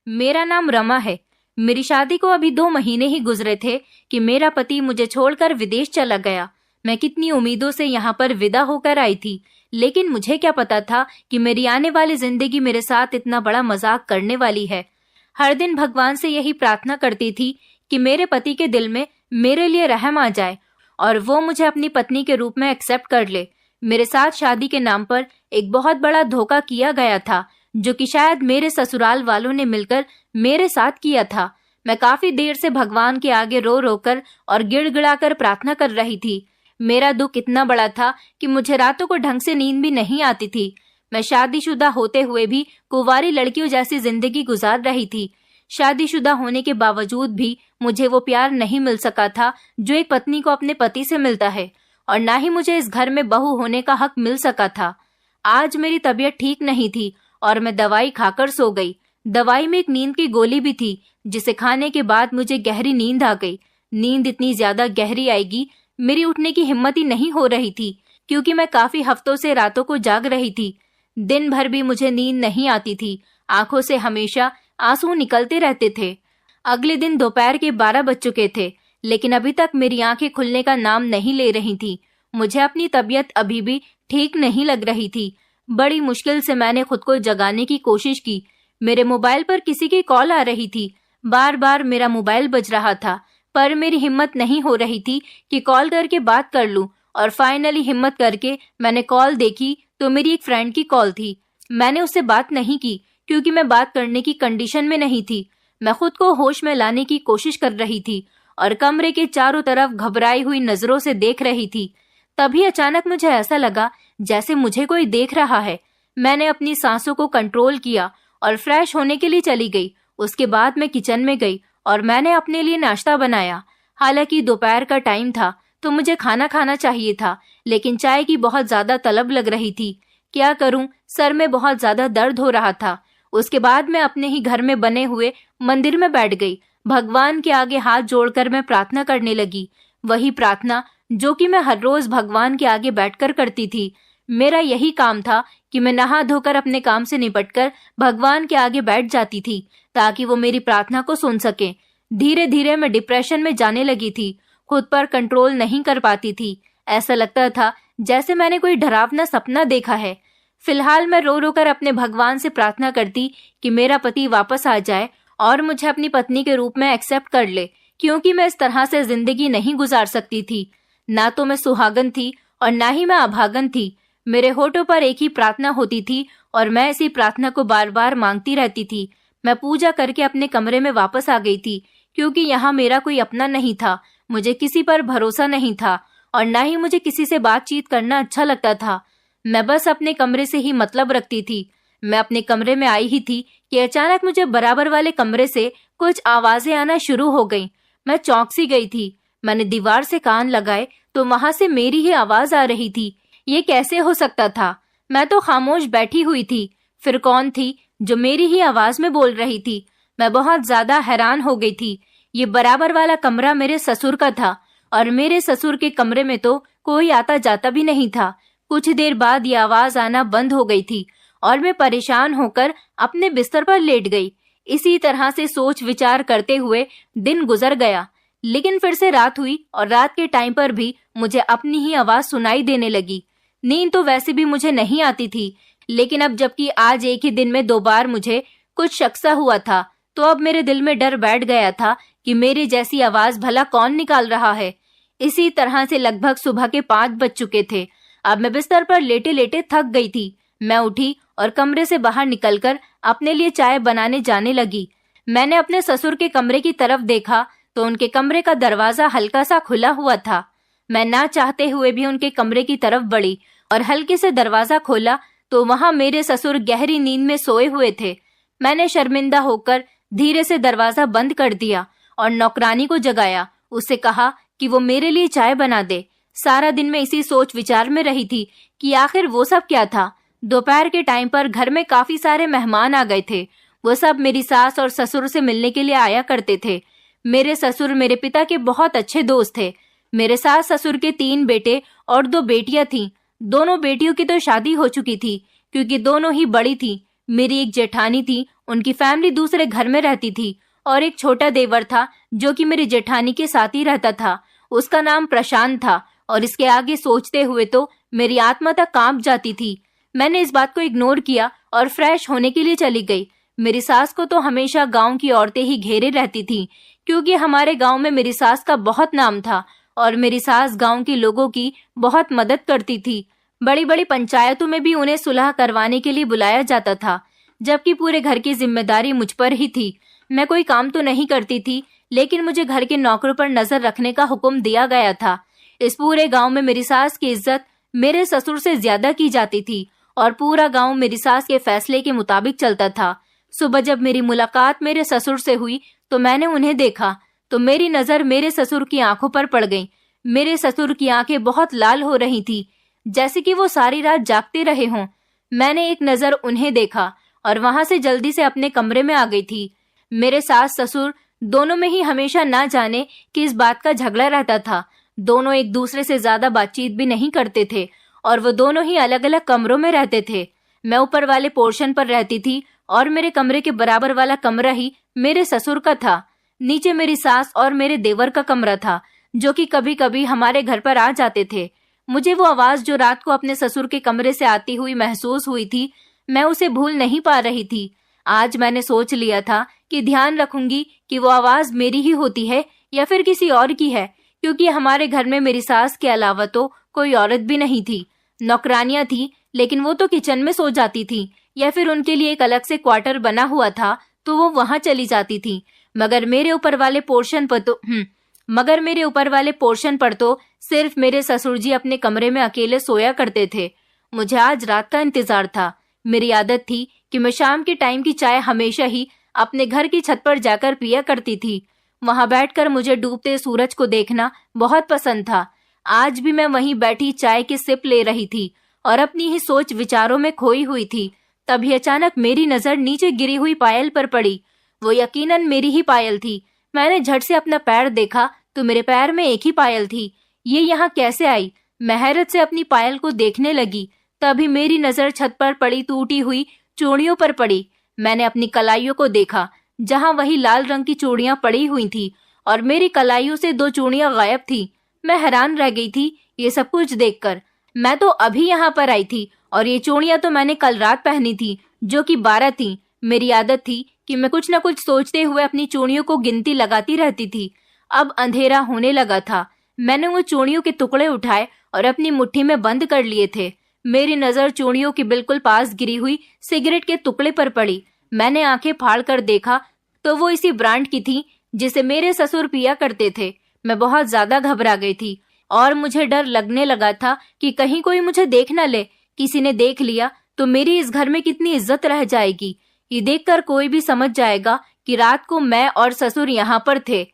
मेरा नाम रमा है। मेरी शादी को अभी 2 महीने ही गुजरे थे कि मेरा पति मुझे छोड़कर विदेश चला गया। मैं कितनी उम्मीदों से यहाँ पर विदा होकर आई थी, लेकिन मुझे क्या पता था कि मेरी आने वाली जिंदगी मेरे साथ इतना बड़ा मजाक करने वाली है। हर दिन भगवान से यही प्रार्थना करती थी कि मेरे पति के दिल में मेरे लिए रहम आ जाए और वो मुझे अपनी पत्नी के रूप में एक्सेप्ट कर ले। मेरे साथ शादी के नाम पर एक बहुत बड़ा धोखा किया गया था, जो कि शायद मेरे ससुराल वालों ने मिलकर मेरे साथ किया था। मैं काफी देर से भगवान के आगे रो रो कर और गिड़गिड़ा कर प्रार्थना कर रही थी। मेरा दुख इतना बड़ा था कि मुझे रातों को ढंग से नींद भी नहीं आती थी। मैं शादीशुदा होते हुए भी कुंवारी लड़कियों जैसी जिंदगी गुजार रही थी। शादीशुदा होने के बावजूद भी मुझे वो प्यार नहीं मिल सका था जो एक पत्नी को अपने पति से मिलता है, और ना ही मुझे इस घर में बहू होने का हक मिल सका था। आज मेरी तबीयत ठीक नहीं थी और मैं दवाई खाकर सो गई। दवाई में एक नींद की गोली भी थी, जिसे खाने के बाद मुझे गहरी नींद आ गई। नींद इतनी ज्यादा गहरी आएगी, मेरी उठने की हिम्मत ही नहीं हो रही थी, क्योंकि मैं काफी हफ्तों से रातों को जाग रही थी। दिन भर भी मुझे नींद नहीं आती थी। आंखों से हमेशा आंसू निकलते रहते थे। अगले दिन दोपहर के 12 बज चुके थे, लेकिन अभी तक मेरी आंखें खुलने का नाम नहीं ले रही थी। मुझे अपनी तबीयत अभी भी ठीक नहीं लग रही थी। बड़ी मुश्किल से मैंने खुद को जगाने की कोशिश की। मेरे मोबाइल पर किसी की कॉल आ रही थी। बार बार मेरा मोबाइल बज रहा था, पर मेरी हिम्मत नहीं हो रही थी कि कॉल करके बात कर लूं। और फाइनली हिम्मत करके मैंने कॉल देखी तो मेरी एक फ्रेंड की कॉल थी। मैंने उससे बात नहीं की, क्योंकि मैं बात करने की कंडीशन में नहीं थी। मैं खुद को होश में लाने की कोशिश कर रही थी और कमरे के चारों तरफ घबराई हुई नजरों से देख रही थी। तभी अचानक मुझे ऐसा लगा जैसे मुझे कोई देख रहा है। मैंने अपनी सांसों को कंट्रोल किया और फ्रेश होने के लिए चली गई। उसके बाद मैं किचन में गई और मैंने अपने लिए नाश्ता बनाया। हालांकि दोपहर का टाइम था तो मुझे खाना खाना चाहिए था, लेकिन चाय की बहुत ज्यादा तलब लग रही थी। क्या करूं, सर में बहुत ज्यादा दर्द हो रहा था। उसके बाद मैं अपने ही घर में बने हुए मंदिर में बैठ गई। भगवान के आगे हाथ जोड़कर मैं प्रार्थना करने लगी। वही प्रार्थना जो कि मैं हर रोज भगवान के आगे बैठकर करती थी। मेरा यही काम था कि मैं नहा धोकर अपने काम से निपटकर भगवान के आगे बैठ जाती थी, ताकि वो मेरी प्रार्थना को सुन सके। धीरे धीरे मैं डिप्रेशन में जाने लगी थी। खुद पर कंट्रोल नहीं कर पाती थी। ऐसा लगता था जैसे मैंने कोई डरावना सपना देखा है। फिलहाल मैं रो रो कर अपने भगवान से प्रार्थना करती कि मेरा पति वापस आ जाए और मुझे अपनी पत्नी के रूप में एक्सेप्ट कर ले, क्योंकि मैं इस तरह से जिंदगी नहीं गुजार सकती थी। ना तो मैं सुहागन थी और ना ही मैं अभागन थी। मेरे होठों पर एक ही प्रार्थना होती थी और मैं इसी प्रार्थना को बार बार मांगती रहती थी। मैं पूजा करके अपने कमरे में वापस आ गई थी, क्योंकि यहाँ मेरा कोई अपना नहीं था। मुझे किसी पर भरोसा नहीं था और ना ही मुझे किसी से बातचीत करना अच्छा लगता था। मैं बस अपने कमरे से ही मतलब रखती थी। मैं अपने कमरे में आई ही थी कि अचानक मुझे बराबर वाले कमरे से कुछ आवाजें आना शुरू हो गईं। मैं चौंक सी गई थी। मैंने दीवार से कान लगाए तो वहां से मेरी ही आवाज आ रही थी। ये कैसे हो सकता था? मैं तो खामोश बैठी हुई थी। फिर कौन थी जो मेरी ही आवाज में बोल रही थी? मैं बहुत ज्यादा हैरान हो गई थी। ये बराबर वाला कमरा मेरे ससुर का था और मेरे ससुर के कमरे में तो कोई आता जाता भी नहीं था। कुछ देर बाद ये आवाज आना बंद हो गई थी और मैं परेशान होकर अपने बिस्तर पर लेट गई। इसी तरह से सोच विचार करते हुए दिन गुजर गया। लेकिन फिर से रात हुई और रात के टाइम पर भी मुझे अपनी ही आवाज सुनाई देने लगी। नींद तो वैसे भी मुझे नहीं आती थी, लेकिन अब जबकि आज एक ही दिन में 2 बार मुझे कुछ शक सा हुआ था, तो अब मेरे दिल में डर बैठ गया था कि मेरी जैसी आवाज भला कौन निकाल रहा है। इसी तरह से लगभग सुबह के 5 बज चुके थे। अब मैं बिस्तर पर लेटे लेटे थक गई थी। मैं उठी और कमरे से बाहर निकलकर अपने लिए चाय बनाने जाने लगी। मैंने अपने ससुर के कमरे की तरफ देखा तो उनके कमरे का दरवाजा हल्का सा खुला हुआ था। मैं ना चाहते हुए भी उनके कमरे की तरफ बढ़ी और हल्के से दरवाजा खोला तो वहां मेरे ससुर गहरी नींद में सोए हुए थे। मैंने शर्मिंदा होकर धीरे से दरवाजा बंद कर दिया और नौकरानी को जगाया। उससे कहा कि वो मेरे लिए चाय बना दे। सारा दिन मैं इसी सोच विचार में रही थी कि आखिर वो सब क्या था। दोपहर के टाइम पर घर में काफी सारे मेहमान आ गए थे। वो सब मेरी सास और ससुर से मिलने के लिए आया करते थे। मेरे ससुर मेरे पिता के बहुत अच्छे दोस्त थे। मेरे सास ससुर के 3 बेटे और 2 बेटियां थीं। दोनों बेटियों की तो शादी हो चुकी थी, क्योंकि दोनों ही बड़ी थी। मेरी एक जेठानी थी, उनकी फैमिली दूसरे घर में रहती थी और एक छोटा देवर था जो कि मेरी जेठानी के साथ ही रहता था। उसका नाम प्रशांत था और इसके आगे सोचते हुए तो मेरी आत्मा तक कांप जाती थी। मैंने इस बात को इग्नोर किया और फ्रेश होने के लिए चली गई। मेरी सास को तो हमेशा गांव की औरतें ही घेरे रहती थीं, क्योंकि हमारे गांव में मेरी सास का बहुत नाम था और मेरी सास गांव के लोगों की बहुत मदद करती थी। बड़ी बड़ी पंचायतों में भी उन्हें सुलह करवाने के लिए बुलाया जाता था, जबकि पूरे घर की जिम्मेदारी मुझ पर ही थी। मैं कोई काम तो नहीं करती थी, लेकिन मुझे घर के नौकरों पर नजर रखने का हुक्म दिया गया था। इस पूरे गांव में मेरी सास की इज्जत मेरे ससुर से ज्यादा की जाती थी और पूरा गांव मेरी सास के फैसले के मुताबिक चलता था। सुबह जब मेरी मुलाकात मेरे ससुर से हुई तो मैंने उन्हें देखा तो मेरी नजर मेरे ससुर की आंखों पर पड़ गई। मेरे ससुर की आंखें बहुत लाल हो रही थी, जैसे कि वो सारी रात जागते रहे हों। मैंने एक नजर उन्हें देखा और वहां से जल्दी से अपने कमरे में आ गई थी। मेरे सास ससुर दोनों में ही हमेशा ना जाने कि इस बात का झगड़ा रहता था। दोनों एक दूसरे से ज्यादा बातचीत भी नहीं करते थे और वो दोनों ही अलग अलग कमरों में रहते थे। मैं ऊपर वाले पोर्शन पर रहती थी और मेरे कमरे के बराबर वाला कमरा ही मेरे ससुर का था। नीचे मेरी सास और मेरे देवर का कमरा था, जो कि कभी कभी हमारे घर पर आ जाते थे। मुझे वो आवाज जो रात को अपने ससुर के कमरे से आती हुई महसूस हुई थी, मैं उसे भूल नहीं पा रही थी। आज मैंने सोच लिया था कि ध्यान रखूंगी कि वो आवाज मेरी ही होती है या फिर किसी और की है, क्योंकि हमारे घर में मेरी सास के अलावा तो कोई औरत भी नहीं थी। नौकरानियां थी, लेकिन वो तो किचन में सो जाती थी या फिर उनके लिए एक अलग से क्वार्टर बना हुआ था तो वो वहां चली जाती थी। मगर मेरे ऊपर वाले पोर्शन पर तो सिर्फ मेरे ससुर जी अपने कमरे में अकेले सोया करते थे। मुझे आज रात का इंतजार था। मेरी आदत थी कि मैं शाम के टाइम की चाय हमेशा ही अपने घर की छत पर जाकर पिया करती थी। वहां बैठकर मुझे डूबते सूरज को देखना बहुत पसंद था। आज भी मैं वहीं बैठी चाय की सिप ले रही थी और अपनी ही सोच विचारों में खोई हुई थी। तभी अचानक मेरी नजर नीचे गिरी हुई पायल पर पड़ी। वो यकीनन मेरी ही पायल थी। मैंने झट से अपना पैर देखा तो मेरे पैर में एक ही पायल थी। ये यहाँ कैसे आई? मैं हैरत से अपनी पायल को देखने लगी। तभी मेरी नजर छत पर पड़ी टूटी हुई चूड़ियों पर पड़ी। मैंने अपनी कलाइयों को देखा, जहाँ वही लाल रंग की चूड़ियां पड़ी हुई थी और मेरी कलाइयों से 2 चूड़ियां गायब थी। मैं हैरान रह गई थी ये सब कुछ देखकर। मैं तो अभी यहाँ पर आई थी और ये चूड़ियां तो मैंने कल रात पहनी थी, जो कि 12 थी। मेरी आदत थी कि मैं कुछ न कुछ सोचते हुए अपनी चूड़ियों को गिनती लगाती रहती थी। अब अंधेरा होने लगा था। मैंने वो चूड़ियों के टुकड़े उठाए और अपनी मुट्ठी में बंद कर लिए थे। मेरी नजर चूड़ियों के बिल्कुल पास गिरी हुई सिगरेट के टुकड़े पर पड़ी। मैंने आंखें फाड़ कर देखा तो वो इसी ब्रांड की थी जिसे मेरे ससुर पिया करते थे। मैं बहुत ज्यादा घबरा गई थी और मुझे डर लगने लगा था कि कहीं कोई मुझे देख न ले। किसी ने देख लिया तो मेरी इस घर में कितनी इज्जत रह जाएगी। ये देखकर कोई भी समझ जाएगा कि रात को मैं और ससुर यहाँ पर थे।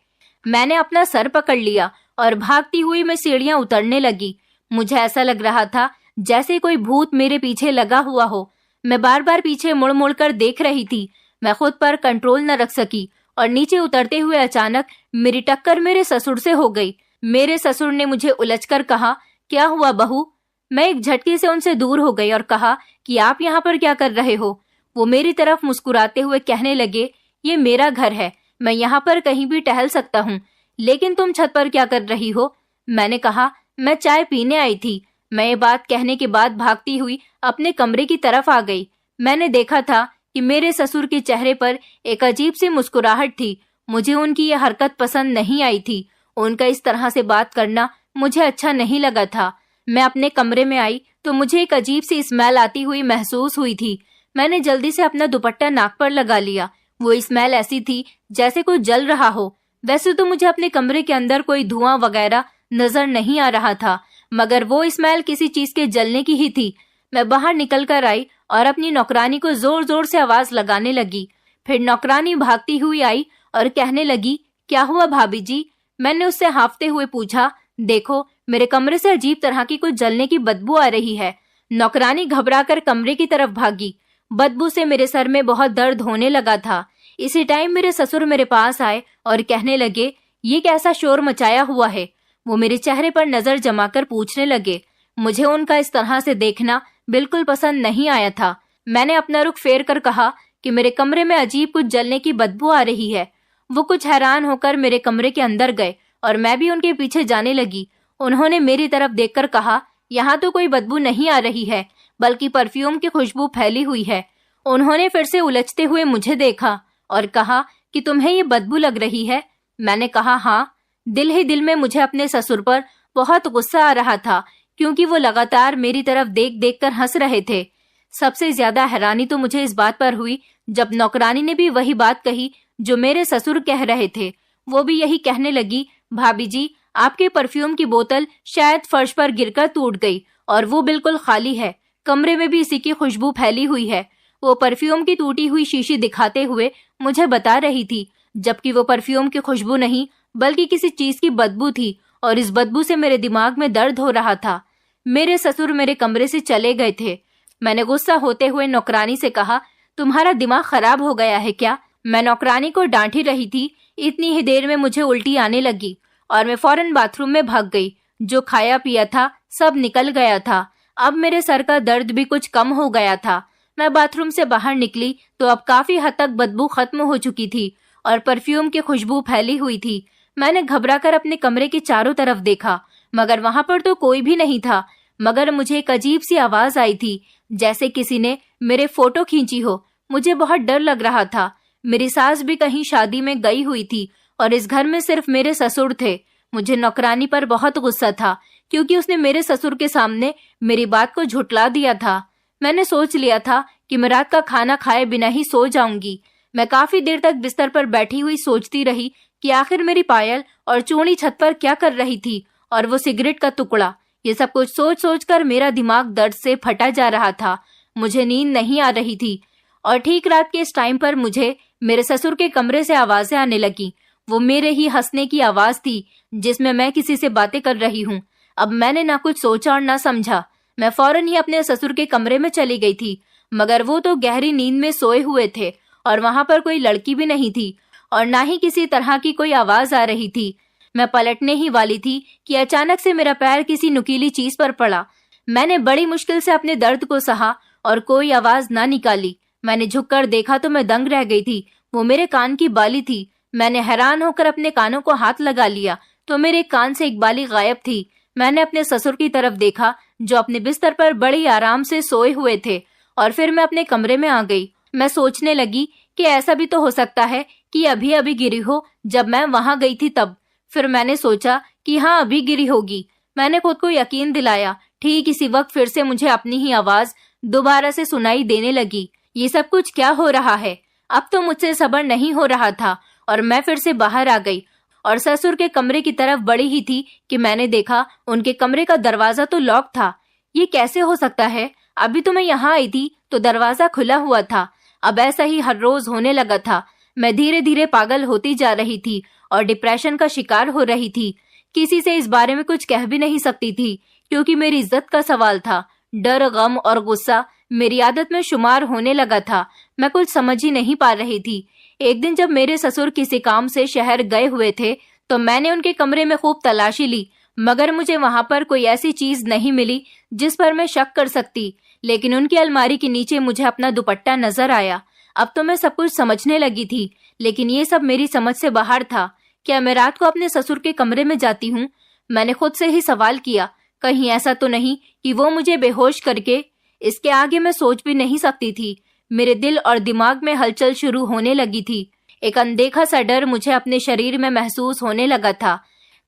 मैंने अपना सर पकड़ लिया और भागती हुई मैं सीढ़ियां उतरने लगी। मुझे ऐसा लग रहा था जैसे कोई भूत मेरे पीछे लगा हुआ हो। मैं बार बार पीछे मुड़ मुड़ कर देख रही थी। मैं खुद पर कंट्रोल न रख सकी और नीचे उतरते हुए अचानक मेरी टक्कर मेरे ससुर से हो गई। मेरे ससुर ने मुझे उलझकर कहा, क्या हुआ बहू? मैं एक झटके से उनसे दूर हो गई और कहा कि आप यहाँ पर क्या कर रहे हो? वो मेरी तरफ मुस्कुराते हुए कहने लगे, ये मेरा घर है, मैं यहाँ पर कहीं भी टहल सकता हूँ, लेकिन तुम छत पर क्या कर रही हो? मैंने कहा, मैं चाय पीने आई थी। मैं ये बात कहने के बाद भागती हुई अपने कमरे की तरफ आ गई। मैंने देखा था कि मेरे ससुर के चेहरे पर एक अजीब सी मुस्कुराहट थी। मुझे उनकी यह हरकत पसंद नहीं आई थी। उनका इस तरह से बात करना मुझे अच्छा नहीं लगा था। मैं अपने कमरे में आई तो मुझे एक अजीब सी स्मेल आती हुई महसूस हुई थी। मैंने जल्दी से अपना दुपट्टा नाक पर लगा लिया। वो स्मेल ऐसी थी जैसे कोई जल रहा हो। वैसे तो मुझे अपने कमरे के अंदर कोई धुआं वगैरह नजर नहीं आ रहा था, मगर वो स्मेल किसी चीज के जलने की ही थी। मैं बाहर निकल कर आई और अपनी नौकरानी को जोर जोर से आवाज लगाने लगी। फिर नौकरानी भागती हुई आई और कहने लगी, क्या हुआ भाभी जी? मैंने उससे हांफते हुए पूछा, देखो मेरे कमरे से अजीब तरह की कुछ जलने की बदबू आ रही है। नौकरानी घबराकर कमरे की तरफ भागी। बदबू से मेरे सर में बहुत दर्द होने लगा था। इसी टाइम मेरे ससुर मेरे पास आए और कहने लगे, ये कैसा शोर मचाया हुआ है? वो मेरे चेहरे पर नजर जमाकर पूछने लगे। मुझे उनका इस तरह से देखना बिल्कुल पसंद नहीं आया था। मैंने अपना रुख फेर कर कहा कि मेरे कमरे में अजीब कुछ जलने की बदबू आ रही है। वो कुछ हैरान होकर मेरे कमरे के अंदर गए और मैं भी उनके पीछे जाने लगी। उन्होंने मेरी तरफ देखकर कहा, यहाँ तो कोई बदबू नहीं आ रही है, बल्कि परफ्यूम की खुशबू फैली हुई है। उन्होंने फिर से उलझते हुए मुझे देखा और कहा कि तुम्हें ये बदबू लग रही है। मैंने कहा हाँ। दिल ही दिल में मुझे अपने ससुर पर बहुत गुस्सा आ रहा था, क्योंकि वो लगातार मेरी तरफ देख देख कर हंस रहे थे। सबसे ज्यादा हैरानी तो मुझे इस बात पर हुई जब नौकरानी ने भी वही बात कही जो मेरे ससुर कह रहे थे। वो भी यही कहने लगी, भाभी जी, आपके परफ्यूम की बोतल शायद फर्श पर गिरकर टूट गई और वो बिल्कुल खाली है। कमरे में भी इसी की खुशबू फैली हुई है। वो परफ्यूम की टूटी हुई शीशी दिखाते हुए मुझे बता रही थी, जबकि वो परफ्यूम की खुशबू नहीं बल्कि किसी चीज की बदबू थी और इस बदबू से मेरे दिमाग में दर्द हो रहा था। मेरे ससुर मेरे कमरे से चले गए थे। मैंने गुस्सा होते हुए नौकरानी से कहा, तुम्हारा दिमाग खराब हो गया है क्या? मैं नौकरानी को डांट ही रही थी, इतनी ही देर में मुझे उल्टी आने लगी और मैं फौरन बाथरूम में भाग गई। जो खाया पिया था सब निकल गया था। अब मेरे सर का दर्द भी कुछ कम हो गया था। मैं बाथरूम से बाहर निकली तो अब काफी हद तक बदबू खत्म हो चुकी थी और परफ्यूम की खुशबू फैली हुई थी। मैंने घबराकर अपने कमरे के चारों तरफ देखा, मगर वहां पर तो कोई भी नहीं था। मगर मुझे एक अजीब सी आवाज आई थी, जैसे किसी ने मेरे फोटो खींची हो। मुझे बहुत डर लग रहा था। मेरी सास भी कहीं शादी में गई हुई थी और इस घर में सिर्फ मेरे ससुर थे। मुझे नौकरानी पर बहुत गुस्सा था, क्योंकि उसने मेरे ससुर के सामने मेरी बात को झुठला दिया था। मैंने सोच लिया था कि मैं रात का खाना खाए बिना ही सो जाऊंगी। मैं काफी देर तक बिस्तर पर बैठी हुई सोचती रही कि आखिर मेरी पायल और चूड़ी छत पर क्या कर रही थी और वो सिगरेट का टुकड़ा। ये सब कुछ सोच सोच कर मेरा दिमाग दर्द से फटा जा रहा था। मुझे नींद नहीं आ रही थी और ठीक रात के इस टाइम पर मुझे मेरे ससुर के कमरे से आवाजें आने लगी। वो मेरे ही हंसने की आवाज थी, जिसमें मैं किसी से बातें कर रही हूँ। अब मैंने ना कुछ सोचा और ना समझा। मैं फौरन ही अपने ससुर के कमरे में चली गई थी, मगर वो तो गहरी नींद में सोए हुए थे और वहां पर कोई लड़की भी नहीं थी और ना ही किसी तरह की कोई आवाज आ रही थी। मैं पलटने ही वाली थी कि अचानक से मेरा पैर किसी नुकीली चीज पर पड़ा। मैंने बड़ी मुश्किल से अपने दर्द को सहा और कोई आवाज ना निकाली। मैंने झुककर देखा तो मैं दंग रह गई थी। वो मेरे कान की बाली थी। मैंने हैरान होकर अपने कानों को हाथ लगा लिया तो मेरे कान से एक बाली गायब थी। मैंने अपने ससुर की तरफ देखा, जो अपने बिस्तर पर बड़ी आराम से सोए हुए थे, और फिर मैं अपने कमरे में आ गई। मैं सोचने लगी कि ऐसा भी तो हो सकता है कि अभी अभी गिरी हो जब मैं वहां गई थी तब। फिर मैंने सोचा कि हाँ, अभी गिरी होगी। मैंने खुद को यकीन दिलाया। ठीक इसी वक्त फिर से मुझे अपनी ही आवाज दोबारा से सुनाई देने लगी। ये सब कुछ क्या हो रहा है? अब तो मुझसे सब्र नहीं हो रहा था और मैं फिर से बाहर आ गई और ससुर के कमरे की तरफ बढ़ी ही थी कि मैंने देखा उनके कमरे का दरवाजा तो लॉक था। ये कैसे हो सकता है? अभी तो मैं यहाँ आई थी तो दरवाजा खुला हुआ था। अब ऐसा ही हर रोज होने लगा था। मैं धीरे धीरे पागल होती जा रही थी और डिप्रेशन का शिकार हो रही थी। किसी से इस बारे में कुछ कह भी नहीं सकती थी, क्योंकि मेरी इज्जत का सवाल था। डर, गम और गुस्सा मेरी आदत में शुमार होने लगा था। मैं कुछ समझ ही नहीं पा रही थी। एक दिन जब मेरे ससुर किसी काम से शहर गए हुए थे तो मैंने उनके कमरे में खूब तलाशी ली, मगर मुझे वहां पर कोई ऐसी चीज नहीं मिली जिस पर मैं शक कर सकती। लेकिन उनकी अलमारी के नीचे मुझे अपना दुपट्टा नजर आया। अब तो मैं सब कुछ समझने लगी थी, लेकिन ये सब मेरी समझ से बाहर था। क्या मैं रात को अपने ससुर के कमरे में जाती हूँ? मैंने खुद से ही सवाल किया, कहीं ऐसा तो नहीं कि वो मुझे बेहोश करके। इसके आगे मैं सोच भी नहीं सकती थी। मेरे दिल और दिमाग में हलचल शुरू होने लगी थी। एक अनदेखा सा डर मुझे अपने शरीर में महसूस होने लगा था।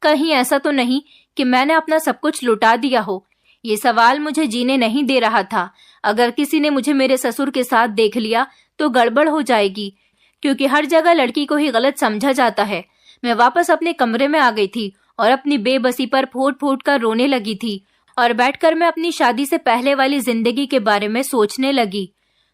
कहीं ऐसा तो नहीं कि मैंने अपना सब कुछ लुटा दिया हो? ये सवाल मुझे जीने नहीं दे रहा था। अगर किसी ने मुझे मेरे ससुर के साथ देख लिया तो गड़बड़ हो जाएगी, क्योंकि हर जगह लड़की को ही गलत समझा जाता है। मैं वापस अपने कमरे में आ गई थी और अपनी बेबसी पर फूट फूट कर रोने लगी थी और बैठकर मैं अपनी शादी से पहले वाली जिंदगी के बारे में सोचने लगी।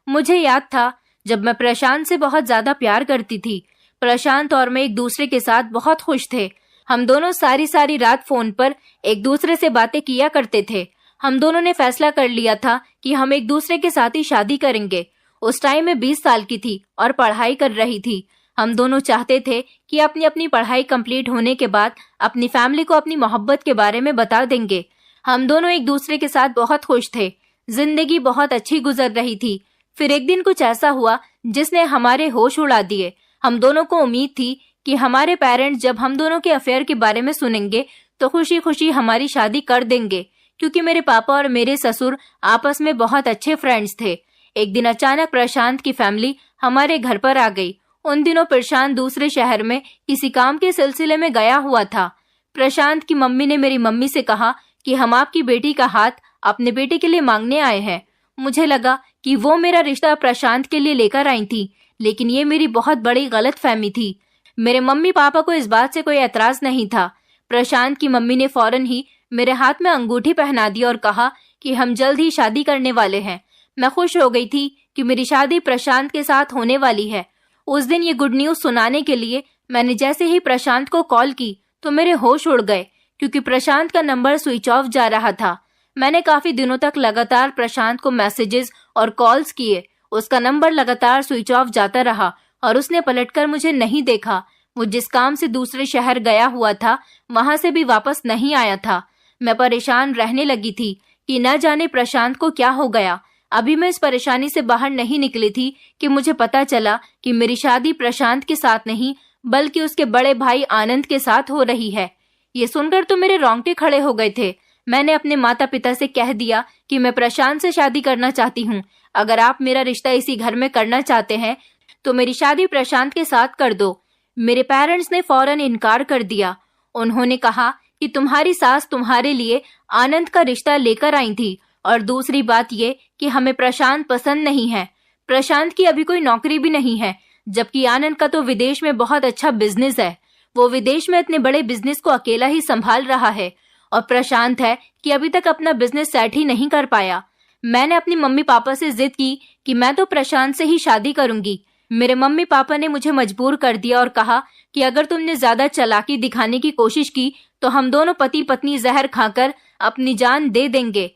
मुझे याद था जब मैं प्रशांत से बहुत ज्यादा प्यार करती थी। प्रशांत और मैं एक दूसरे के साथ बहुत खुश थे। हम दोनों सारी सारी रात फोन पर एक दूसरे से बातें किया करते थे। हम दोनों ने फैसला कर लिया था कि हम एक दूसरे के साथ ही शादी करेंगे। उस टाइम मैं 20 साल की थी और पढ़ाई कर रही थी। हम दोनों चाहते थे कि अपनी अपनी पढ़ाई कंप्लीट होने के बाद अपनी फैमिली को अपनी मोहब्बत के बारे में बता देंगे। हम दोनों एक दूसरे के साथ बहुत खुश थे। जिंदगी बहुत अच्छी गुजर रही थी। फिर एक दिन कुछ ऐसा हुआ जिसने हमारे होश उड़ा दिए। हम दोनों को उम्मीद थी कि हमारे पेरेंट्स जब हम दोनों के अफेयर के बारे में सुनेंगे तो खुशी खुशी हमारी शादी कर देंगे, क्योंकि मेरे पापा और मेरे ससुर आपस में बहुत अच्छे फ्रेंड्स थे। एक दिन अचानक प्रशांत की फैमिली हमारे घर पर आ गई। उन दिनों प्रशांत दूसरे शहर में किसी काम के सिलसिले में गया हुआ था। प्रशांत की मम्मी ने मेरी मम्मी से कहा कि हम आपकी बेटी का हाथ अपने बेटे के लिए मांगने आए हैं। मुझे लगा कि वो मेरा रिश्ता प्रशांत के लिए लेकर आई थी, लेकिन ये मेरी बहुत बड़ी गलतफहमी थी। मेरे मम्मी पापा को इस बात से कोई एतराज नहीं था। प्रशांत की मम्मी ने फौरन ही मेरे हाथ में अंगूठी पहना दी और कहा कि हम जल्द ही शादी करने वाले हैं। मैं खुश हो गई थी कि मेरी शादी प्रशांत के साथ होने वाली है। उस दिन ये गुड न्यूज सुनाने के लिए मैंने जैसे ही प्रशांत को कॉल की तो मेरे होश उड़ गए, क्योंकि प्रशांत का नंबर स्विच ऑफ जा रहा था। मैंने काफी दिनों तक लगातार प्रशांत को मैसेजेस और कॉल्स किए। उसका नंबर लगातार स्विच ऑफ जाता रहा और उसने पलटकर मुझे नहीं देखा। वो जिस काम से दूसरे शहर गया हुआ था वहां से भी वापस नहीं आया था। मैं परेशान रहने लगी थी कि न जाने प्रशांत को क्या हो गया। अभी मैं इस परेशानी से बाहर नहीं निकली थी कि मुझे पता चला कि मेरी शादी प्रशांत के साथ नहीं बल्कि उसके बड़े भाई आनंद के साथ हो रही है। ये सुनकर तो मेरे रोंगटे खड़े हो गए थे। मैंने अपने माता पिता से कह दिया कि मैं प्रशांत से शादी करना चाहती हूँ। अगर आप मेरा रिश्ता इसी घर में करना चाहते हैं तो मेरी शादी प्रशांत के साथ कर दो। मेरे पेरेंट्स ने फौरन इनकार कर दिया। उन्होंने कहा कि तुम्हारी सास तुम्हारे लिए आनंद का रिश्ता लेकर आई थी, और दूसरी बात ये कि हमें प्रशांत पसंद नहीं है। प्रशांत की अभी कोई नौकरी भी नहीं है, जबकि आनंद का तो विदेश में बहुत अच्छा बिजनेस है। वो विदेश में इतने बड़े बिजनेस को अकेला ही संभाल रहा है, और प्रशांत है कि अभी तक अपना बिजनेस सेट ही नहीं कर पाया। मैंने अपनी मम्मी पापा से जिद की कि मैं तो प्रशांत से ही शादी करूंगी। मेरे मम्मी पापा ने मुझे मजबूर कर दिया और कहा कि अगर तुमने ज्यादा चालाकी दिखाने की कोशिश की तो हम दोनों पति पत्नी जहर खाकर अपनी जान दे देंगे,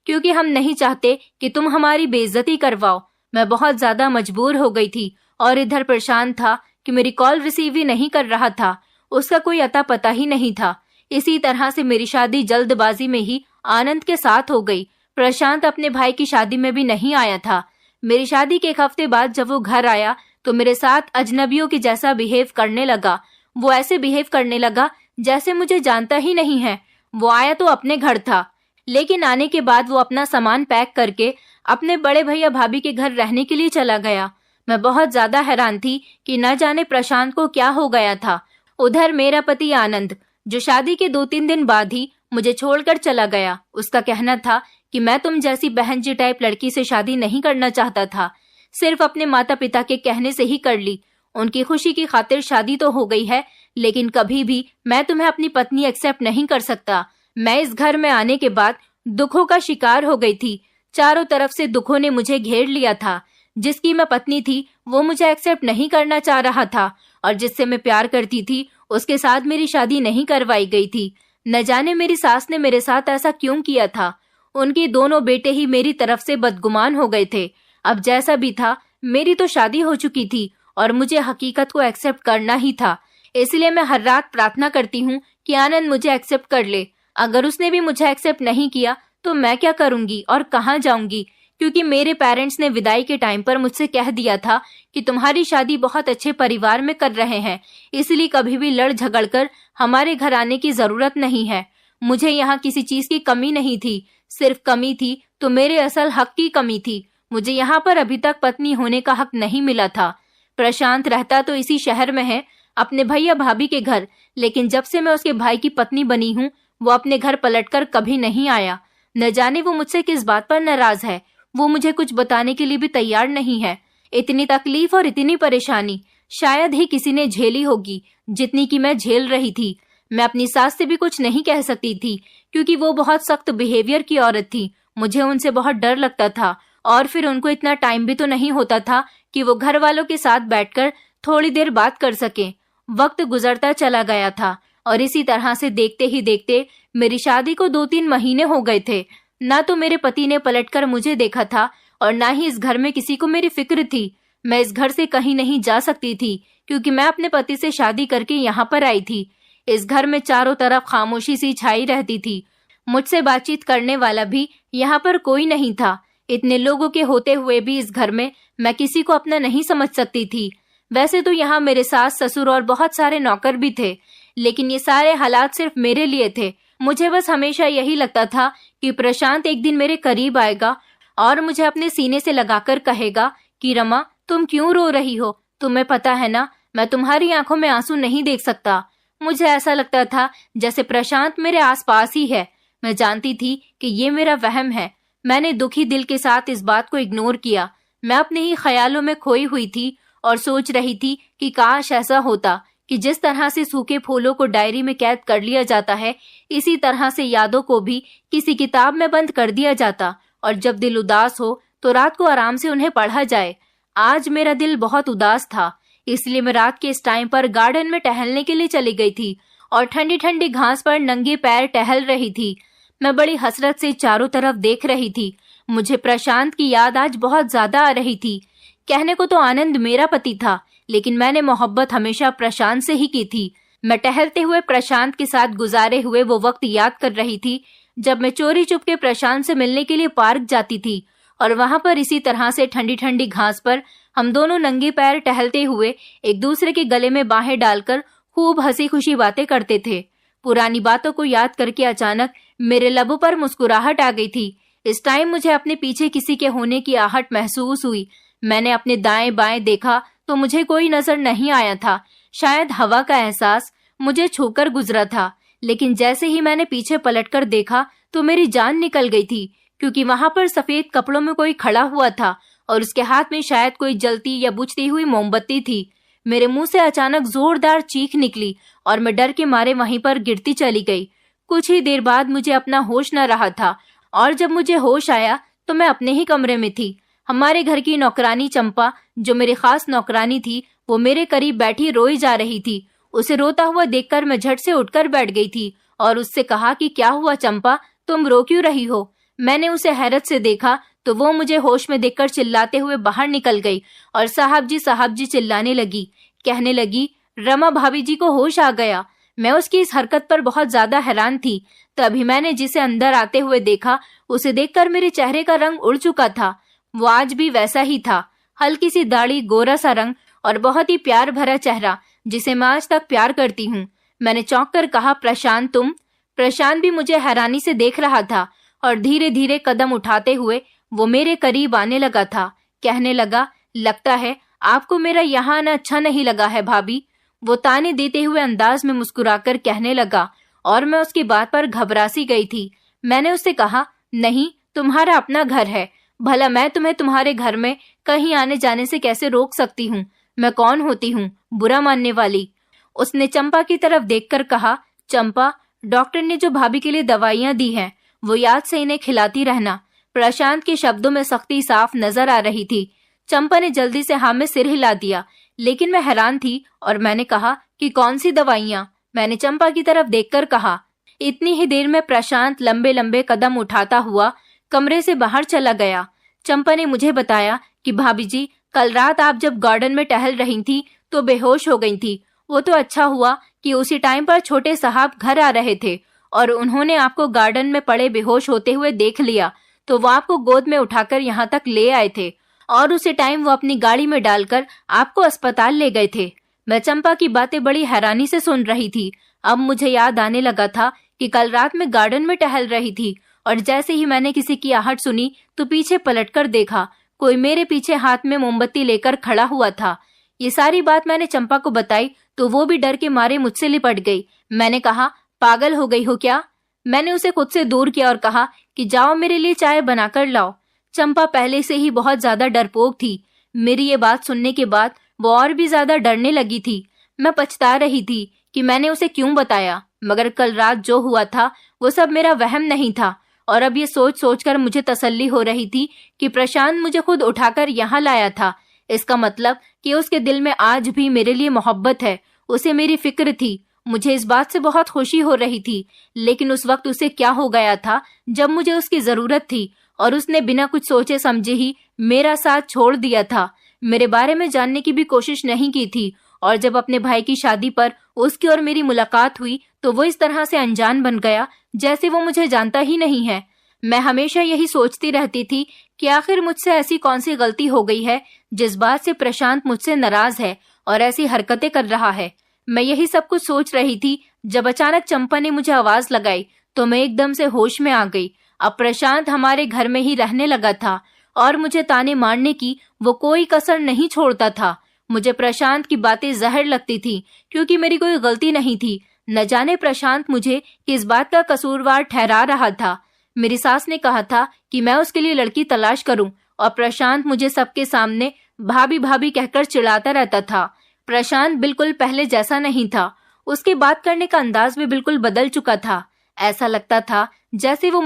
क्योंकि हम नहीं चाहते कि तुम हमारी बेइज्जती करवाओ। मैं बहुत ज्यादा मजबूर हो गई थी, और इधर प्रशांत था कि मेरी कॉल रिसीव ही नहीं कर रहा था। उसका कोई अता पता ही नहीं था। इसी तरह से मेरी शादी जल्दबाजी में ही आनंद के साथ हो गई। प्रशांत अपने भाई की शादी में भी नहीं आया था। मेरी शादी के एक हफ्ते बाद जब वो घर आया तो मेरे साथ अजनबियों के जैसा बिहेव करने लगा। वो ऐसे बिहेव करने लगा जैसे मुझे जानता ही नहीं है। वो आया तो अपने घर था, लेकिन आने के बाद वो अपना सामान पैक करके अपने बड़े भैया भाभी के घर रहने के लिए चला गया। मैं बहुत ज्यादा हैरान थी कि न जाने प्रशांत को क्या हो गया था। उधर मेरा पति आनंद, जो शादी के 2-3 दिन बाद ही मुझे छोड़कर चला गया, उसका कहना था कि मैं तुम जैसी बहन जी टाइप लड़की से शादी नहीं करना चाहता था। सिर्फ अपने माता पिता के कहने से ही कर ली। उनकी खुशी की खातिर शादी तो हो गई है, लेकिन कभी भी मैं तुम्हें अपनी पत्नी एक्सेप्ट नहीं कर सकता। मैं इस घर में आने के बाद दुखों का शिकार हो गई थी। चारों तरफ से दुखों ने मुझे घेर लिया था। जिसकी मैं पत्नी थी वो मुझे एक्सेप्ट नहीं करना चाह रहा था, और जिससे मैं प्यार करती थी उसके साथ मेरी शादी नहीं करवाई गई थी। न जाने मेरी सास ने मेरे साथ ऐसा क्यों किया था। उनके दोनों बेटे ही मेरी तरफ से बदगुमान हो गए थे। अब जैसा भी था, मेरी तो शादी हो चुकी थी और मुझे हकीकत को एक्सेप्ट करना ही था। इसलिए मैं हर रात प्रार्थना करती हूँ कि आनंद मुझे एक्सेप्ट कर ले। अगर उसने भी मुझे एक्सेप्ट नहीं किया तो मैं क्या करूंगी और कहाँ जाऊंगी, क्योंकि मेरे पेरेंट्स ने विदाई के टाइम पर मुझसे कह दिया था कि तुम्हारी शादी बहुत अच्छे परिवार में कर रहे हैं, इसलिए कभी भी लड़ झगड़ कर हमारे घर आने की जरूरत नहीं है। मुझे यहाँ किसी चीज की कमी नहीं थी, सिर्फ कमी थी तो मेरे असल हक की कमी थी। मुझे यहाँ पर अभी तक पत्नी होने का हक नहीं मिला था। प्रशांत रहता तो इसी शहर में है, अपने भैया भाभी के घर, लेकिन जब से मैं उसके भाई की पत्नी बनी हूँ वो अपने घर पलटकर कभी नहीं आया। न जाने वो मुझसे किस बात पर नाराज है। वो मुझे कुछ बताने के लिए भी तैयार नहीं है। इतनी तकलीफ और इतनी परेशानी शायद ही किसी ने झेली होगी जितनी कि मैं झेल रही थी। मैं अपनी सास से भी कुछ नहीं कह सकती थी, क्योंकि वो बहुत सख्त बिहेवियर की औरत थी। मुझे उनसे बहुत डर लगता था, और फिर उनको इतना टाइम भी तो नहीं होता था कि वो घर वालों के साथ बैठकर थोड़ी देर बात कर सके। वक्त गुजरता चला गया था, और इसी तरह से देखते ही देखते मेरी शादी को 2-3 महीने हो गए थे। ना तो मेरे पति ने पलटकर मुझे देखा था, और ना ही इस घर में किसी को मेरी फिक्र थी। मैं इस घर से कहीं नहीं जा सकती थी, क्योंकि मैं अपने पति से शादी करके यहाँ पर आई थी। इस घर में चारों तरफ खामोशी सी छाई रहती थी। मुझसे बातचीत करने वाला भी यहाँ पर कोई नहीं था। इतने लोगों के होते हुए भी इस घर में मैं किसी को अपना नहीं समझ सकती थी। वैसे तो यहाँ मेरे सास ससुर और बहुत सारे नौकर भी थे, लेकिन ये सारे हालात सिर्फ मेरे लिए थे। मुझे बस हमेशा यही लगता था कि प्रशांत एक दिन मेरे करीब आएगा और मुझे अपने सीने से लगाकर कहेगा कि रमा, तुम क्यों रो रही हो? तुम्हें पता है ना, मैं तुम्हारी आंखों में आंसू नहीं देख सकता। मुझे ऐसा लगता था जैसे प्रशांत मेरे आसपास ही है। मैं जानती थी कि ये मेरा वहम है। मैंने दुखी दिल के साथ इस बात को इग्नोर किया। मैं अपने ही ख्यालों में खोई हुई थी और सोच रही थी कि काश ऐसा होता कि जिस तरह से सूखे फूलों को डायरी में कैद कर लिया जाता है, इसी तरह से यादों को भी किसी किताब में बंद कर दिया जाता और जब दिल उदास हो तो रात को आराम से उन्हें पढ़ा जाए। आज मेरा दिल बहुत उदास था, इसलिए मैं रात के इस टाइम पर गार्डन में टहलने के लिए चली गई थी और ठंडी ठंडी घास पर नंगे पैर टहल रही थी। मैं बड़ी हसरत से चारों तरफ देख रही थी। मुझे प्रशांत की याद आज बहुत ज्यादा आ रही थी। कहने को तो आनंद मेरा पति था, लेकिन मैंने मोहब्बत हमेशा प्रशांत से ही की थी। मैं टहलते हुए प्रशांत के साथ गुजारे हुए वो वक्त याद कर रही थी जब मैं चोरी चुपके प्रशांत से मिलने के लिए पार्क जाती थी और वहां पर इसी तरह से ठंडी ठंडी घास पर हम दोनों नंगे पैर टहलते हुए एक दूसरे के गले में बाहें डालकर खूब हंसी खुशी बातें करते थे। पुरानी बातों को याद करके अचानक मेरे लबों पर मुस्कुराहट आ गई थी। इस टाइम मुझे अपने पीछे किसी के होने की आहट महसूस हुई। मैंने अपने दाएं बाएं देखा तो मुझे कोई नजर नहीं आया था। शायद हवा का एहसास मुझे छूकर गुजरा था, लेकिन जैसे ही मैंने पीछे पलटकर देखा तो मेरी जान निकल गई थी, क्योंकि वहां पर सफेद कपड़ों में कोई खड़ा हुआ था और उसके हाथ में शायद कोई जलती या बुझती हुई मोमबत्ती थी। मेरे मुंह से अचानक जोरदार चीख निकली और मैं डर के मारे वहीं पर गिरती चली गई। कुछ ही देर बाद मुझे अपना होश न रहा था और जब मुझे होश आया तो मैं अपने ही कमरे में थी। हमारे घर की नौकरानी चंपा, जो मेरी खास नौकरानी थी, वो मेरे करीब बैठी रोई जा रही थी। उसे रोता हुआ देखकर मैं झट से उठकर बैठ गई थी और उससे कहा कि क्या हुआ चंपा, तुम रो क्यों रही हो? मैंने उसे हैरत से देखा तो वो मुझे होश में देखकर चिल्लाते हुए बाहर निकल गई और साहब जी चिल्लाने लगी। कहने लगी, रमा भाभी जी को होश आ गया। मैं उसकी इस हरकत पर बहुत ज्यादा हैरान थी। तभी मैंने जिसे अंदर आते हुए देखा, उसे देखकर मेरे चेहरे का रंग उड़ चुका था। वो आज भी वैसा ही था, हल्की सी दाढ़ी, गोरा सा रंग और बहुत ही प्यार भरा चेहरा, जिसे मैं आज तक प्यार करती हूँ। मैंने चौंक कर कहा, प्रशांत तुम? प्रशांत भी मुझे हैरानी से देख रहा था और धीरे धीरे कदम उठाते हुए वो मेरे करीब आने लगा था। कहने लगा, लगता है आपको मेरा यहाँ आना अच्छा नहीं लगा है भाभी। वो ताने देते हुए अंदाज में मुस्कुराकर कहने लगा और मैं उसकी बात पर घबरा सी गई थी। मैंने उससे कहा, नहीं, तुम्हारा अपना घर है, भला मैं तुम्हें तुम्हारे घर में कहीं आने जाने से कैसे रोक सकती हूँ? मैं कौन होती हूँ बुरा मानने वाली? उसने चंपा की तरफ देखकर कहा, चंपा, डॉक्टर ने जो भाभी के लिए दवाइयाँ दी हैं वो याद से इन्हें खिलाती रहना। प्रशांत के शब्दों में सख्ती साफ नजर आ रही थी। चंपा ने जल्दी से हाँ में सिर हिला दिया, लेकिन मैं हैरान थी और मैंने कहा कि कौन सी दवाइयाँ? मैंने चंपा की तरफ देखकर कहा। इतनी ही देर में प्रशांत लंबे लंबे कदम उठाता हुआ कमरे से बाहर चला गया। चंपा ने मुझे बताया कि भाभी जी, कल रात आप जब गार्डन में टहल रही थी तो बेहोश हो गई थी। वो तो अच्छा हुआ कि उसी टाइम पर छोटे साहब घर आ रहे थे और उन्होंने आपको गार्डन में पड़े बेहोश होते हुए देख लिया, तो वो आपको गोद में उठाकर यहाँ तक ले आए थे और उसी टाइम वो अपनी गाड़ी में डालकर आपको अस्पताल ले गए थे। मैं चंपा की बातें बड़ी हैरानी से सुन रही थी। अब मुझे याद आने लगा था कि कल रात मैं गार्डन में टहल रही थी और जैसे ही मैंने किसी की आहट सुनी तो पीछे पलटकर देखा, कोई मेरे पीछे हाथ में मोमबत्ती लेकर खड़ा हुआ था। ये सारी बात मैंने चंपा को बताई तो वो भी डर के मारे मुझसे लिपट गई। मैंने कहा, पागल हो गई हो क्या? मैंने उसे खुद से दूर किया और कहा कि जाओ मेरे लिए चाय बनाकर लाओ। चंपा पहले से ही बहुत ज्यादा डरपोक थी। मेरी ये बात सुनने के बाद वो और भी ज्यादा डरने लगी थी। मैं पछता रही थी कि मैंने उसे क्यों बताया, मगर कल रात जो हुआ था वो सब मेरा वहम नहीं था और अब ये सोच सोचकर मुझे तसल्ली हो रही थी कि प्रशांत मुझे खुद उठाकर यहाँ लाया था। इसका मतलब कि उसके दिल में आज भी मेरे लिए मोहब्बत है, उसे मेरी फिक्र थी। मुझे इस बात से बहुत खुशी हो रही थी, लेकिन उस वक्त उसे क्या हो गया था जब मुझे उसकी जरूरत थी और उसने बिना कुछ सोचे समझे ही मेरा साथ छोड़ दिया था। मेरे बारे में जानने की भी कोशिश नहीं की थी और जब अपने भाई की शादी पर उसकी और मेरी मुलाकात हुई तो वो इस तरह से अनजान बन गया जैसे वो मुझे जानता ही नहीं है। मैं हमेशा यही सोचती रहती थी कि आखिर मुझसे ऐसी कौन सी गलती हो गई है जिस बात से प्रशांत मुझसे नाराज है और ऐसी हरकतें कर रहा है। मैं यही सब कुछ सोच रही थी जब अचानक चंपा ने मुझे आवाज लगाई तो मैं एकदम से होश में आ गई। अब प्रशांत हमारे घर में ही रहने लगा था और मुझे ताने मारने की वो कोई कसर नहीं छोड़ता था। मुझे प्रशांत की बातें जहर लगती थी क्योंकि मेरी कोई गलती नहीं थी। न जाने प्रशांत मुझे किस बात का कसूरवार ठहरा रहा था। मेरी सास ने कहा था कि मैं उसके लिए लड़की तलाश करूं और प्रशांत मुझे सबके सामने भाभी भाभी कहकर चिढ़ाता रहता था। प्रशांत बिल्कुल पहले जैसा नहीं था। उसके बात करने का अंदाज भी बिल्कुल बदल चुका था। ऐसा लगता था जैसे वो